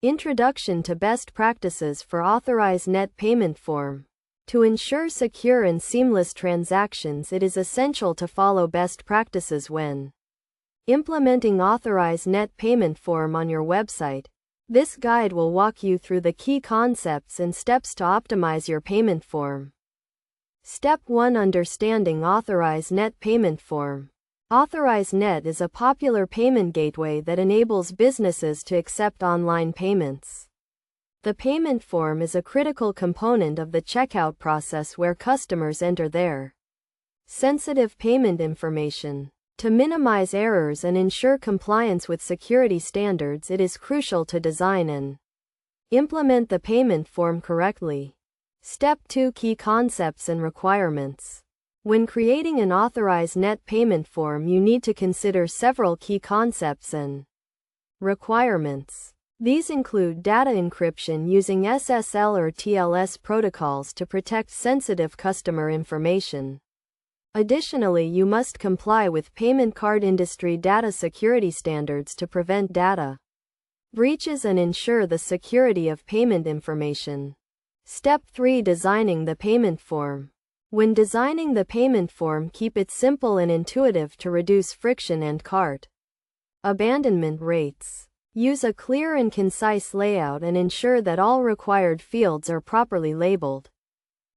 Introduction to Best Practices for Authorize Net Payment Form. To ensure secure and seamless transactions, it is essential to follow best practices when implementing Authorize Net Payment Form on your website. This guide will walk you through the key concepts and steps to optimize your payment form. Step 1. Understanding Authorize Net Payment Form. Authorize Net is a popular payment gateway that enables businesses to accept online payments. The payment form is a critical component of the checkout process where customers enter their sensitive payment information. To minimize errors and ensure compliance with security standards, it is crucial to design and implement the payment form correctly. Step 2. Key concepts and requirements. When creating an Authorize Net Payment Form, you need to consider several key concepts and requirements. These include data encryption using SSL or TLS protocols to protect sensitive customer information. Additionally, you must comply with payment card industry data security standards to prevent data breaches and ensure the security of payment information. Step 3. Designing the payment form. When designing the payment form, keep it simple and intuitive to reduce friction and cart abandonment rates. Use a clear and concise layout and ensure that all required fields are properly labeled.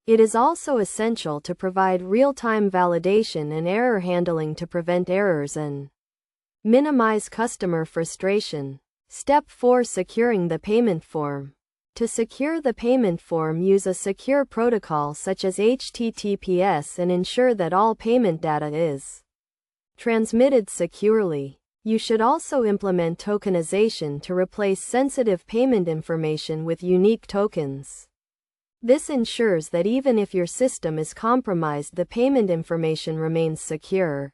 It is also essential to provide real-time validation and error handling to prevent errors and minimize customer frustration. Step 4. Securing the payment form. To secure the payment form, use a secure protocol such as HTTPS and ensure that all payment data is transmitted securely. You should also implement tokenization to replace sensitive payment information with unique tokens. This ensures that even if your system is compromised, the payment information remains secure.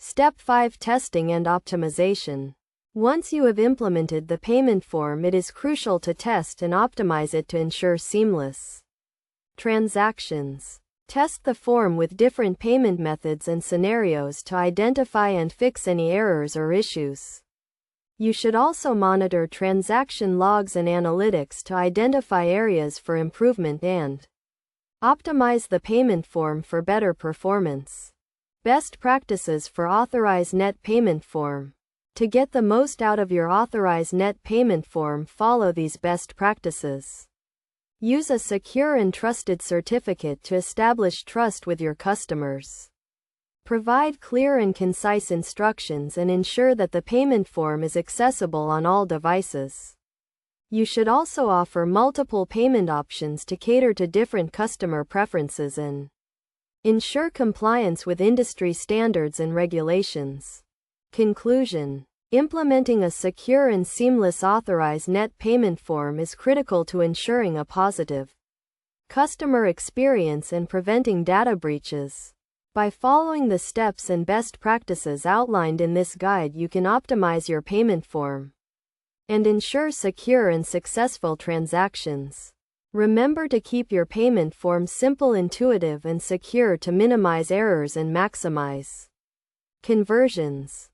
Step 5. Testing and optimization. Once you have implemented the payment form, it is crucial to test and optimize it to ensure seamless transactions. Test the form with different payment methods and scenarios to identify and fix any errors or issues. You should also monitor transaction logs and analytics to identify areas for improvement and optimize the payment form for better performance. Best practices for Authorize Net Payment Form. To get the most out of your Authorize Net Payment Form, follow these best practices. Use a secure and trusted certificate to establish trust with your customers. Provide clear and concise instructions and ensure that the payment form is accessible on all devices. You should also offer multiple payment options to cater to different customer preferences and ensure compliance with industry standards and regulations. Conclusion. Implementing a secure and seamless Authorize Net Payment Form is critical to ensuring a positive customer experience and preventing data breaches. By following the steps and best practices outlined in this guide, you can optimize your payment form and ensure secure and successful transactions. Remember to keep your payment form simple, intuitive, and secure to minimize errors and maximize conversions.